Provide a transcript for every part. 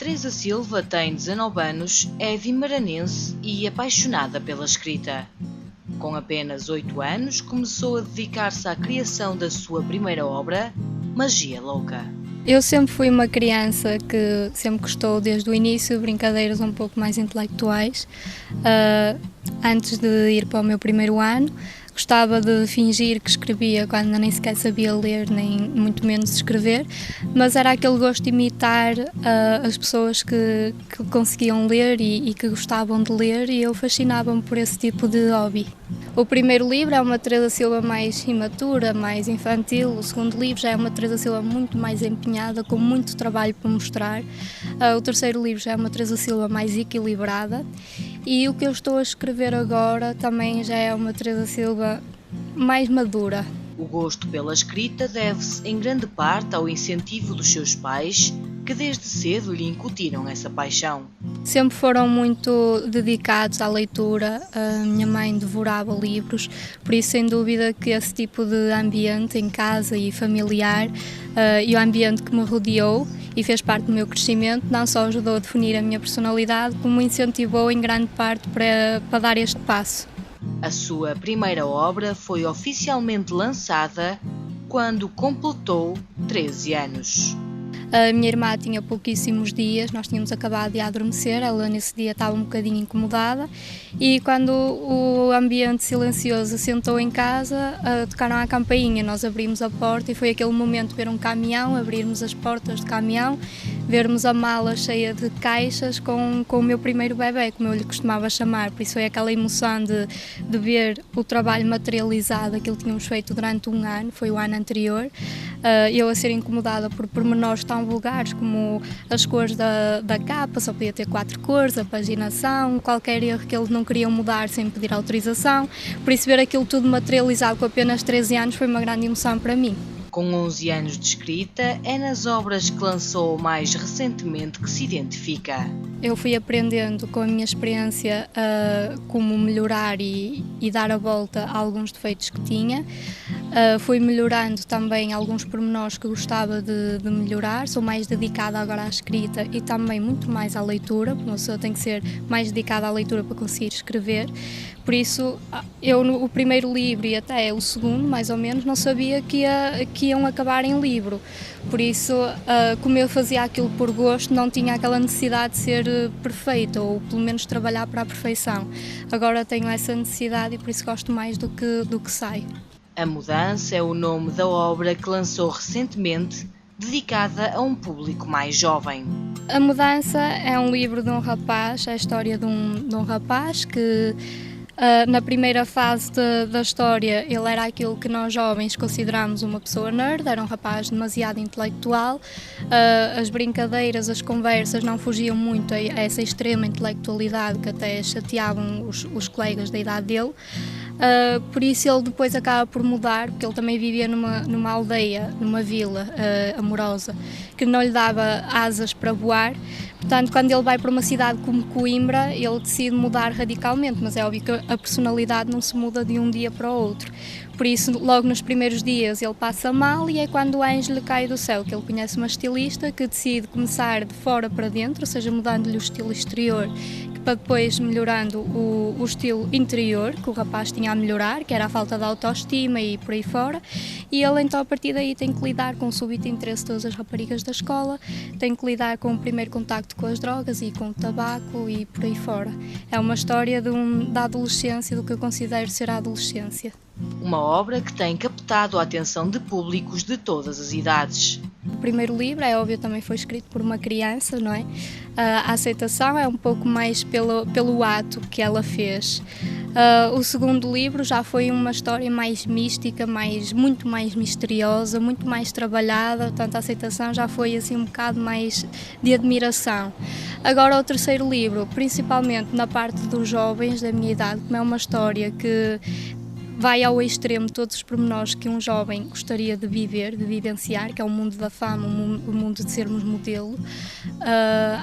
Teresa Silva tem 19 anos, é vimaranense e apaixonada pela escrita. Com apenas 8 anos, começou a dedicar-se à criação da sua primeira obra, Magia Louca. Eu sempre fui uma criança que sempre gostou, desde o início, de brincadeiras um pouco mais intelectuais. Antes de ir para o meu primeiro ano, gostava de fingir que escrevia quando nem sequer sabia ler, nem muito menos escrever, mas era aquele gosto de imitar as pessoas que conseguiam ler e que gostavam de ler, e eu fascinava-me por esse tipo de hobby. O primeiro livro é uma Teresa Silva mais imatura, mais infantil. O segundo livro já é uma Teresa Silva muito mais empenhada, com muito trabalho para mostrar. O terceiro livro já é uma Teresa Silva mais equilibrada. E o que eu estou a escrever agora também já é uma Teresa Silva mais madura. O gosto pela escrita deve-se em grande parte ao incentivo dos seus pais, que desde cedo lhe incutiram essa paixão. Sempre foram muito dedicados à leitura. A minha mãe devorava livros, por isso sem dúvida que esse tipo de ambiente em casa e familiar e o ambiente que me rodeou e fez parte do meu crescimento não só ajudou a definir a minha personalidade, como me incentivou em grande parte para dar este passo. A sua primeira obra foi oficialmente lançada quando completou 13 anos. A minha irmã tinha pouquíssimos dias, nós tínhamos acabado de adormecer, ela nesse dia estava um bocadinho incomodada, e quando o ambiente silencioso assentou em casa, tocaram a campainha, nós abrimos a porta e foi aquele momento de ver um caminhão, abrirmos as portas do caminhão, vermos a mala cheia de caixas com o meu primeiro bebê, como eu lhe costumava chamar, por isso foi aquela emoção de ver o trabalho materializado, aquilo que tínhamos feito durante um ano, foi o ano anterior, eu a ser incomodada por pormenores tão vulgares como as cores da capa, só podia ter 4 cores, a paginação, qualquer erro que eles não queriam mudar sem pedir autorização, por isso ver aquilo tudo materializado com apenas 13 anos foi uma grande emoção para mim. Com 11 anos de escrita, é nas obras que lançou mais recentemente que se identifica. Eu fui aprendendo com a minha experiência como melhorar e dar a volta a alguns defeitos que tinha. Fui melhorando também alguns pormenores que gostava de melhorar. Sou mais dedicada agora à escrita e também muito mais à leitura. Uma pessoa tem que ser mais dedicada à leitura para conseguir escrever. Por isso, eu no primeiro livro e até o segundo, mais ou menos, não sabia que iam acabar em livro. Por isso, como eu fazia aquilo por gosto, não tinha aquela necessidade de ser perfeita, ou pelo menos trabalhar para a perfeição. Agora tenho essa necessidade e por isso gosto mais do que sai. A Mudança é o nome da obra que lançou recentemente, dedicada a um público mais jovem. A Mudança é um livro de um rapaz, é a história de um rapaz que na primeira fase da história ele era aquilo que nós jovens consideramos uma pessoa nerd, era um rapaz demasiado intelectual, as brincadeiras, as conversas não fugiam muito a essa extrema intelectualidade que até chateavam os colegas da idade dele. Por isso ele depois acaba por mudar, porque ele também vivia numa aldeia, numa vila amorosa, que não lhe dava asas para voar. Portanto, quando ele vai para uma cidade como Coimbra, ele decide mudar radicalmente, mas é óbvio que a personalidade não se muda de um dia para o outro. Por isso, logo nos primeiros dias ele passa mal e é quando o anjo lhe cai do céu, que ele conhece uma estilista que decide começar de fora para dentro, ou seja, mudando-lhe o estilo exterior, para depois melhorando o estilo interior que o rapaz tinha a melhorar, que era a falta de autoestima e por aí fora, e ele então a partir daí tem que lidar com o súbito interesse de todas as raparigas da escola, tem que lidar com o primeiro contacto com as drogas e com o tabaco e por aí fora. É uma história da adolescência, do que eu considero ser a adolescência. Uma obra que tem captado a atenção de públicos de todas as idades. O primeiro livro, é óbvio, também foi escrito por uma criança, não é? A aceitação é um pouco mais pelo ato que ela fez. O segundo livro já foi uma história mais mística, muito mais misteriosa, muito mais trabalhada, portanto a aceitação já foi assim um bocado mais de admiração. Agora o terceiro livro, principalmente na parte dos jovens da minha idade, como é uma história que vai ao extremo todos os pormenores que um jovem gostaria de viver, de vivenciar, que é o mundo da fama, o mundo de sermos modelo.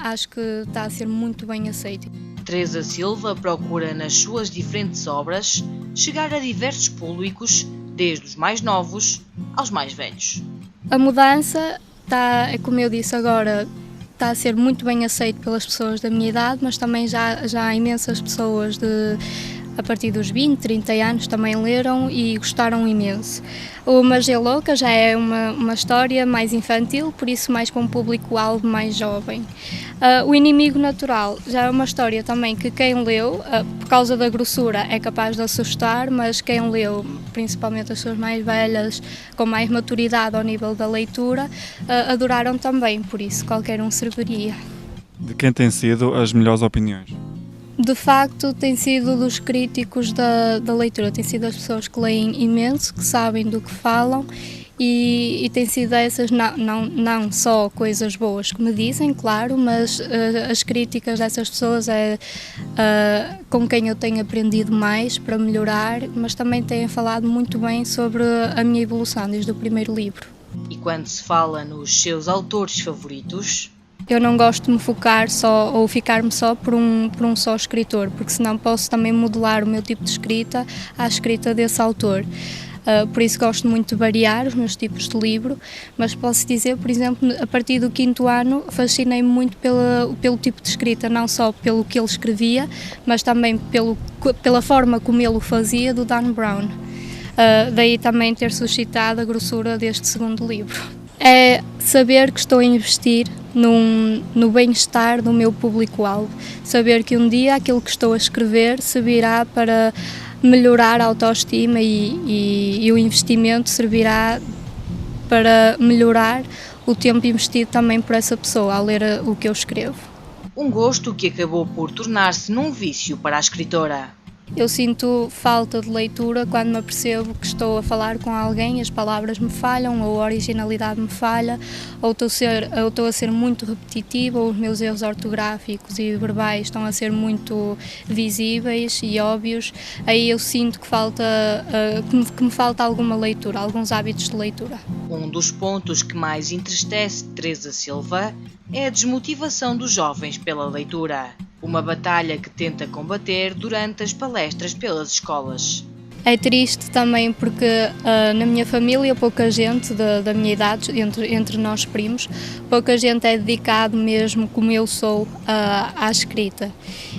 Acho que está a ser muito bem aceito. Teresa Silva procura nas suas diferentes obras chegar a diversos públicos, desde os mais novos aos mais velhos. A Mudança está, como eu disse agora, está a ser muito bem aceito pelas pessoas da minha idade, mas também já há imensas pessoas a partir dos 20, 30 anos também leram e gostaram imenso. O Magia Louca já é uma história mais infantil, por isso mais com um público-alvo mais jovem. O Inimigo Natural já é uma história também que quem leu, por causa da grossura, é capaz de assustar, mas quem leu, principalmente as pessoas mais velhas, com mais maturidade ao nível da leitura, adoraram também, por isso qualquer um serviria. De quem têm sido as melhores opiniões? De facto, tem sido dos críticos da leitura, tem sido as pessoas que leem imenso, que sabem do que falam e tem sido essas, não só coisas boas que me dizem, claro, mas as críticas dessas pessoas é com quem eu tenho aprendido mais para melhorar, mas também têm falado muito bem sobre a minha evolução desde o primeiro livro. E quando se fala nos seus autores favoritos? Eu não gosto de me focar só ou ficar-me só por um só escritor, porque senão posso também modelar o meu tipo de escrita à escrita desse autor. Por isso gosto muito de variar os meus tipos de livro, mas posso dizer, por exemplo, a partir do 5º ano fascinei-me muito pelo tipo de escrita, não só pelo que ele escrevia, mas também pela forma como ele o fazia, do Dan Brown. Daí também ter suscitado a grossura deste segundo livro. É saber que estou a investir no bem-estar do meu público-alvo, saber que um dia aquilo que estou a escrever servirá para melhorar a autoestima e o investimento servirá para melhorar o tempo investido também por essa pessoa ao ler o que eu escrevo. Um gosto que acabou por tornar-se num vício para a escritora. Eu sinto falta de leitura quando me apercebo que estou a falar com alguém, as palavras me falham, ou a originalidade me falha, ou estou a ser muito repetitiva, ou os meus erros ortográficos e verbais estão a ser muito visíveis e óbvios. Aí eu sinto que me falta alguma leitura, alguns hábitos de leitura. Um dos pontos que mais entristece Teresa Silva é a desmotivação dos jovens pela leitura. Uma batalha que tenta combater durante as palestras pelas escolas. É triste também porque na minha família pouca gente da minha idade, entre nós primos, pouca gente é dedicado mesmo como eu sou à escrita.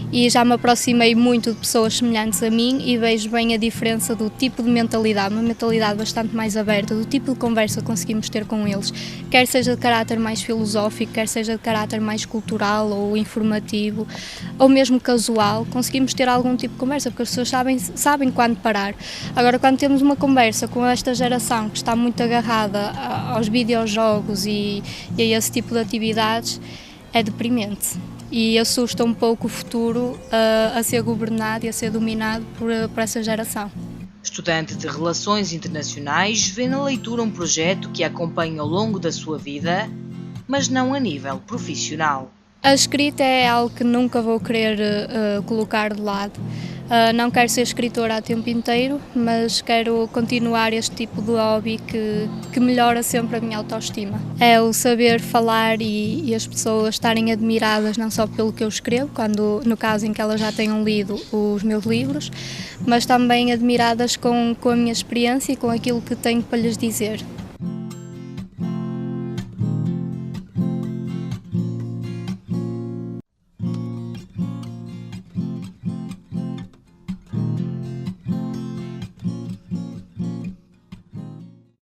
E já me aproximei muito de pessoas semelhantes a mim e vejo bem a diferença do tipo de mentalidade, uma mentalidade bastante mais aberta, do tipo de conversa que conseguimos ter com eles, quer seja de caráter mais filosófico, quer seja de caráter mais cultural ou informativo, ou mesmo casual, conseguimos ter algum tipo de conversa, porque as pessoas sabem quando parar. Agora, quando temos uma conversa com esta geração que está muito agarrada aos videojogos e a esse tipo de atividades, é deprimente e assusta um pouco o futuro a ser governado e a ser dominado por essa geração. Estudante de Relações Internacionais, vê na leitura um projeto que a acompanha ao longo da sua vida, mas não a nível profissional. A escrita é algo que nunca vou querer colocar de lado. Não quero ser escritora a tempo inteiro, mas quero continuar este tipo de hobby que melhora sempre a minha autoestima. É o saber falar e as pessoas estarem admiradas não só pelo que eu escrevo, no caso em que elas já tenham lido os meus livros, mas também admiradas com a minha experiência e com aquilo que tenho para lhes dizer.